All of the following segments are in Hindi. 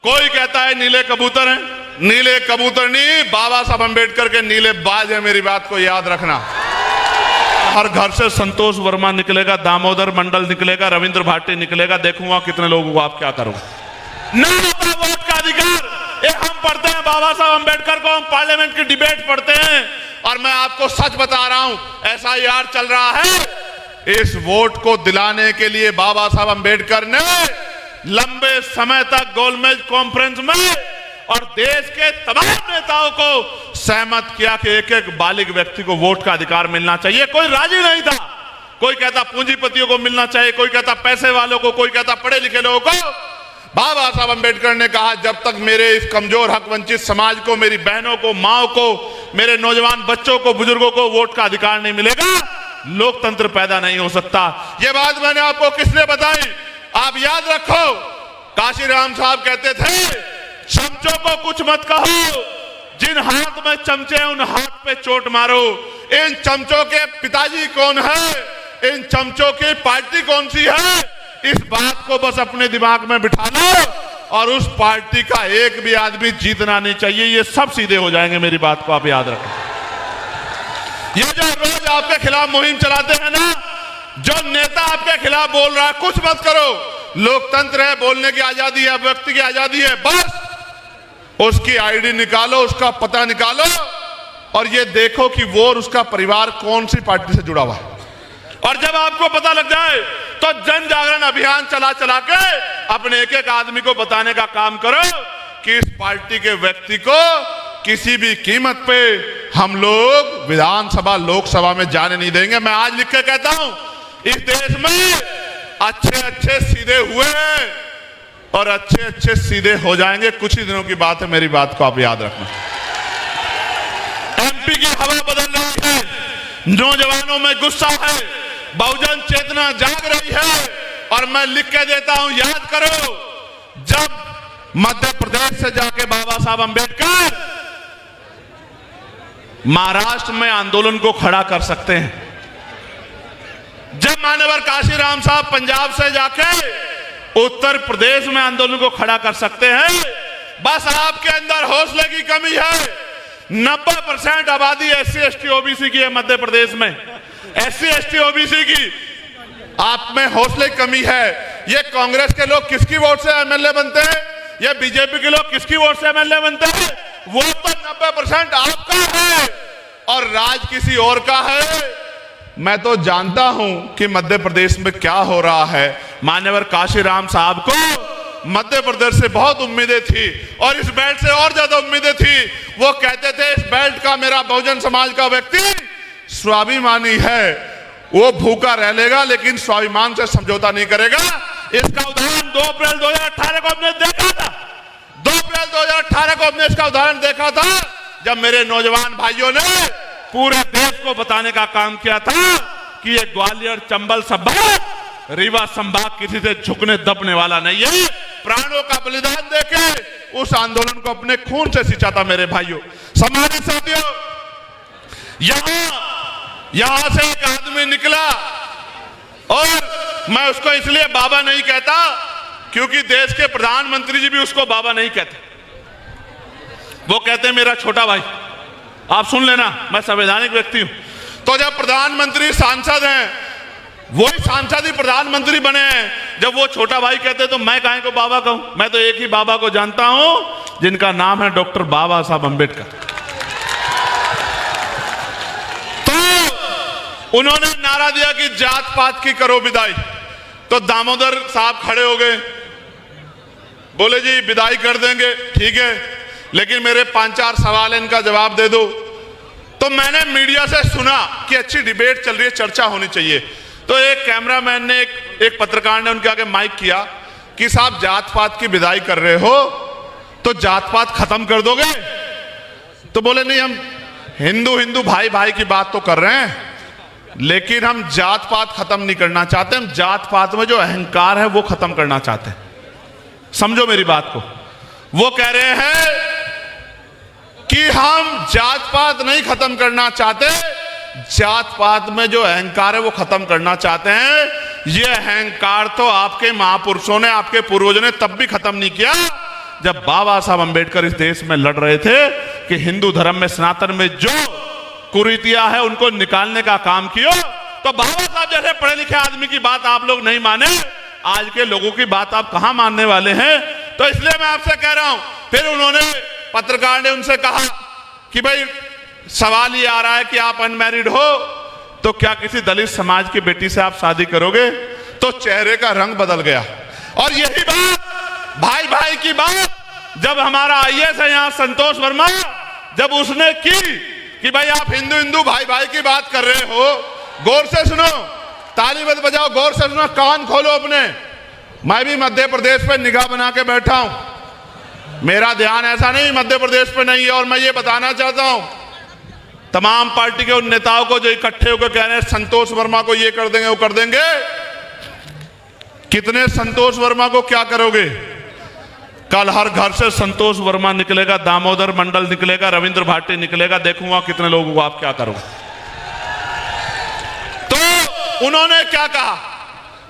कोई कहता है नीले कबूतर हैं, नीले कबूतर नहीं, बाबा साहब अंबेडकर के नीले बाज है। मेरी बात को याद रखना। हर घर से संतोष वर्मा निकलेगा, दामोदर मंडल निकलेगा, रविंद्र भाटी निकलेगा, देखूंगा कितने लोगों को आप क्या करोगे। ना होता वोट का अधिकार। ये हम पढ़ते हैं बाबा साहब अंबेडकर को, हम पार्लियामेंट की डिबेट पढ़ते हैं और मैं आपको सच बता रहा हूं, SIR चल रहा है। इस वोट को दिलाने के लिए बाबा साहब अंबेडकर ने लंबे समय तक गोलमेज कॉन्फ्रेंस में और देश के तमाम नेताओं को सहमत किया कि एक एक बालिग व्यक्ति को वोट का अधिकार मिलना चाहिए। कोई राजी नहीं था। कोई कहता पूंजीपतियों को मिलना चाहिए, कोई कहता पैसे वालों को, कोई कहता पढ़े लिखे लोगों को। बाबा साहब अंबेडकर ने कहा जब तक मेरे इस कमजोर हक वंचित समाज को, मेरी बहनों को, माओ को, मेरे नौजवान बच्चों को, बुजुर्गों को वोट का अधिकार नहीं मिलेगा, लोकतंत्र पैदा नहीं हो सकता। यह बात मैंने आपको किसने बताई? आप याद रखो, काशीराम साहब कहते थे चमचों को कुछ मत कहो, जिन हाथ में चमचे हैं उन हाथ पे चोट मारो। इन चमचों के पिताजी कौन है, इन चमचों की पार्टी कौन सी है, इस बात को बस अपने दिमाग में बिठा लो और उस पार्टी का एक भी आदमी जीतना नहीं चाहिए। ये सब सीधे हो जाएंगे। मेरी बात को आप याद रखें। ये जो रोज आपके खिलाफ मुहिम चलाते हैं ना, जो नेता आपके खिलाफ बोल रहा है कुछ मत करो, लोकतंत्र है, बोलने की आजादी है, व्यक्ति की आजादी है, बस उसकी आईडी निकालो, उसका पता निकालो और ये देखो कि वो और उसका परिवार कौन सी पार्टी से जुड़ा हुआ है। और जब आपको पता लग जाए तो जन जागरण अभियान चला चला के अपने एक एक आदमी को बताने का काम करो कि इस पार्टी के व्यक्ति को किसी भी कीमत पे हम लोग विधानसभा लोकसभा में जाने नहीं देंगे। मैं आज लिख के कहता हूं, इस देश में अच्छे अच्छे सीधे हुए हैं और अच्छे अच्छे सीधे हो जाएंगे। कुछ ही दिनों की बात है, मेरी बात को आप याद रखना। MP की हवा बदल रही है, नौजवानों में गुस्सा है, बहुजन चेतना जाग रही है और मैं लिख के देता हूं, याद करो, जब मध्य प्रदेश से जाके बाबा साहब अंबेडकर महाराष्ट्र में आंदोलन को खड़ा कर सकते हैं, जब मान्यवर काशीराम साहब पंजाब से जाके उत्तर प्रदेश में आंदोलन को खड़ा कर सकते हैं, बस आपके अंदर हौसले की कमी है। 90% आबादी SC ST OBC की है मध्य प्रदेश में, SC ST OBC की आप में हौसले की कमी है। ये कांग्रेस के लोग किसकी वोट से MLA बनते हैं, ये बीजेपी के लोग किसकी वोट से MLA बनते हैं? वो तो 90% आपका है और राज किसी और का है। मैं तो जानता हूं कि मध्य प्रदेश में क्या हो रहा है। मान्यवर काशीराम साहब को मध्य प्रदेश से बहुत उम्मीदें थी और इस बेल्ट से और ज्यादा उम्मीदें थी। वो कहते थे इस बेल्ट का, मेरा बहुजन समाज का व्यक्ति स्वाभिमानी है, वो भूखा रह लेगा लेकिन स्वाभिमान से समझौता नहीं करेगा। इसका उदाहरण 2 अप्रैल 2018 को हमने देखा था। 2 अप्रैल 2018 को हमने इसका उदाहरण देखा था जब मेरे नौजवान भाइयों ने पूरे देश को बताने का काम किया था कि ये ग्वालियर, चंबल संभाग, रीवा संभाग किसी से झुकने दबने वाला नहीं है। प्राणों का बलिदान देके उस आंदोलन को अपने खून से सींचा था। मेरे भाइयों, सम्मानित साथियों, यहां से एक आदमी निकला और मैं उसको इसलिए बाबा नहीं कहता क्योंकि देश के प्रधानमंत्री जी भी उसको बाबा नहीं कहते, वो कहते हैं मेरा छोटा भाई। आप सुन लेना, मैं संवैधानिक व्यक्ति हूं। तो जब प्रधानमंत्री सांसद हैं, वही सांसद ही प्रधानमंत्री बने हैं, जब वो छोटा भाई कहते तो मैं काहे को बाबा कहूं? मैं तो एक ही बाबा को जानता हूं जिनका नाम है डॉक्टर बाबा साहब अंबेडकर। तो उन्होंने नारा दिया कि जात पात की करो विदाई, तो दामोदर साहब खड़े हो गए, बोले जी विदाई कर देंगे, ठीक है, लेकिन मेरे 5-4 सवाल इनका जवाब दे दो। तो मैंने मीडिया से सुना कि अच्छी डिबेट चल रही है, चर्चा होनी चाहिए। तो एक कैमरामैन ने, एक पत्रकार ने उनके आगे माइक किया कि साहब जात पात की विदाई कर रहे हो तो जात पात खत्म कर दोगे? तो बोले नहीं, हम हिंदू हिंदू भाई भाई की बात तो कर रहे हैं, लेकिन हम जात पात खत्म नहीं करना चाहते, हम जात पात में जो अहंकार है वो खत्म करना चाहते हैं। समझो मेरी बात को। वो कह रहे हैं कि हम जात पात नहीं खत्म करना चाहते, जात पात में जो अहंकार है वो खत्म करना चाहते हैं। ये अहंकार तो आपके महापुरुषों ने, आपके पूर्वजों ने तब भी खत्म नहीं किया जब बाबा साहब अंबेडकर इस देश में लड़ रहे थे कि हिंदू धर्म में, सनातन में जो कुरीतियां है उनको निकालने का काम किया, तो बाबा साहब जैसे पढ़े लिखे आदमी की बात आप लोग नहीं माने, आज के लोगों की बात आप कहां मानने वाले हैं। तो इसलिए मैं आपसे कह रहा हूं, फिर उन्होंने, पत्रकार ने उनसे कहा कि भाई सवाल ये आ रहा है कि आप अनमैरिड हो, तो क्या किसी दलित समाज की बेटी से आप शादी करोगे? तो चेहरे का रंग बदल गया। और यही बात, भाई भाई की बात, जब हमारा आईएएस है यहाँ संतोष वर्मा, जब उसने की कि भाई आप हिंदू हिंदू भाई भाई की बात कर रहे हो, गौर से सुनो, ताली मत बजाओ, गौर से सुनो, कान खोलो अपने। मैं भी मध्य प्रदेश पे निगाह बना के बैठा हूं, मेरा ध्यान ऐसा नहीं मध्य प्रदेश पे नहीं है। और मैं ये बताना चाहता हूं तमाम पार्टी के उन नेताओं को जो इकट्ठे होकर कह रहे हैं संतोष वर्मा को ये कर देंगे वो कर देंगे, कितने संतोष वर्मा को क्या करोगे? कल हर घर से संतोष वर्मा निकलेगा, दामोदर मंडल निकलेगा, रविंद्र भाटी निकलेगा, देखूंगा कितने लोगों को आप क्या करोगे। तो उन्होंने क्या कहा?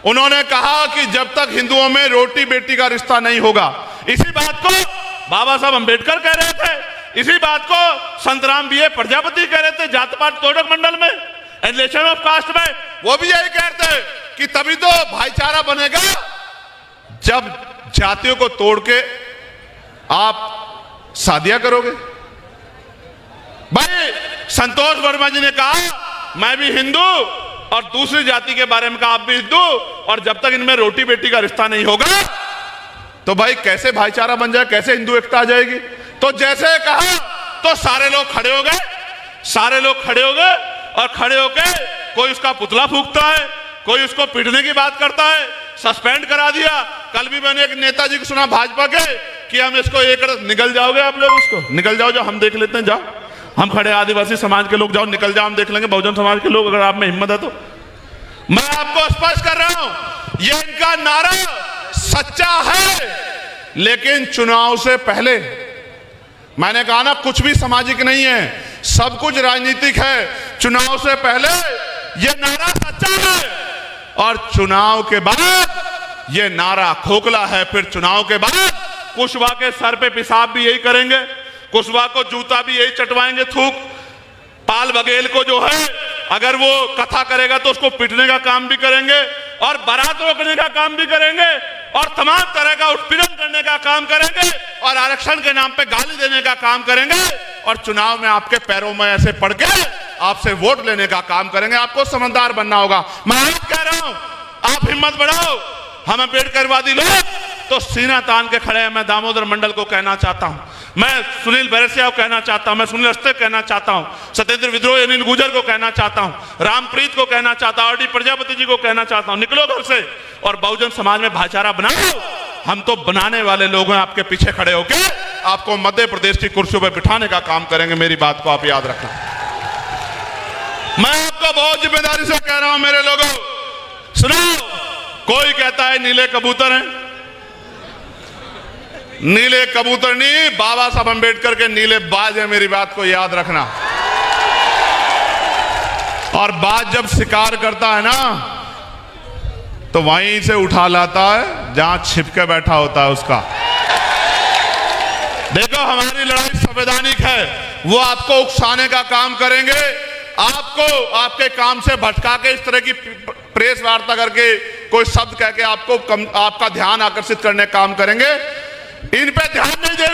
उन्होंने कहा कि जब तक हिंदुओं में रोटी बेटी का रिश्ता नहीं होगा, इसी बात को बाबा साहब अंबेडकर कह रहे थे, इसी बात को संतराम बीए प्रजापति कह रहे थे, जात पात तोड़क मंडल में, एलिगेशन ऑफ कास्ट में, वो भी यही कहते हैं कि तभी तो भाईचारा बनेगा जब जातियों को तोड़ के आप शादियां करोगे। भाई संतोष वर्मा जी ने कहा मैं भी हिंदू, और दूसरी जाति के बारे में कहा आप भी हिंदू, और जब तक इनमें रोटी बेटी का रिश्ता नहीं होगा तो भाई कैसे भाईचारा बन जाए, कैसे हिंदू एकता आ जाएगी? तो जैसे कहा तो सारे लोग खड़े हो गए, सारे लोग खड़े हो गए, और खड़े होके कोई उसका पुतला फूंकता है, कोई उसको पीटने की बात करता है, सस्पेंड करा दिया। कल भी मैंने एक नेताजी को सुना भाजपा के कि हम इसको ये कर, निकल जाओगे आप लोग, उसको निकल जाओ, जो हम देख लेते हैं, जाओ, हम खड़े आदिवासी समाज के लोग, जाओ निकल जाओ, हम देख लेंगे बहुजन समाज के लोग, अगर आप में हिम्मत है तो। मैं आपको स्पष्ट कर रहा हूं, ये इनका नारा सच्चा है, लेकिन चुनाव से पहले, मैंने कहा ना कुछ भी सामाजिक नहीं है, सब कुछ राजनीतिक है। चुनाव से पहले ये नारा सच्चा है, और चुनाव के बाद ये नारा खोखला है। फिर चुनाव के बाद कुशवाहा के सर पे पेशाब भी यही करेंगे, कुशवाहा को जूता भी यही चटवाएंगे, थूक। पाल बघेल को जो है अगर वो कथा करेगा तो उसको पीटने का काम भी करेंगे, और बारात रोकने का काम भी करेंगे, और तमाम तरह का उत्पीड़न करने का काम करेंगे, और आरक्षण के नाम पे गाली देने का काम करेंगे, और चुनाव में आपके पैरों में ऐसे पड़ के आपसे वोट लेने का काम करेंगे। आपको समझदार बनना होगा। मैं आज कह रहा हूं, आप हिम्मत बढ़ाओ, हम अम्बेडकरवादी लोग तो सीना तान के खड़े हैं। मैं दामोदर मंडल को कहना चाहता हूं, मैं सुनील बैरसिया को कहना चाहता हूं, मैं सुनील अस्ते कहना चाहता हूं, सत्येंद्र विद्रोही अनिल गुर्जर को कहना चाहता हूं, रामप्रीत को कहना चाहता हूं, आरडी प्रजापति जी को कहना चाहता हूं, निकलो घर से और बहुजन समाज में भाईचारा बनाओ। हम तो बनाने वाले लोग हैं, आपके पीछे खड़े होकर आपको मध्य प्रदेश की कुर्सियों पर बिठाने का काम करेंगे। मेरी बात को आप याद रखना। मैं आपको बहुत जिम्मेदारी से कह रहा हूं, मेरे लोगों सुनो। कोई कहता है नीले कबूतर हैं, नीले कबूतर नहीं, बाबा साहब अंबेडकर के नीले बाज है। मेरी बात को याद रखना। और बाज जब शिकार करता है ना तो वहीं से उठा लाता है जहां छिपके बैठा होता है उसका। देखो हमारी लड़ाई संवैधानिक है, वो आपको उकसाने का काम करेंगे, आपको आपके काम से भटका के इस तरह की प्रेस वार्ता करके कोई शब्द कह के आपको आपका ध्यान आकर्षित करने का काम करेंगे। इन पे ध्यान नहीं दे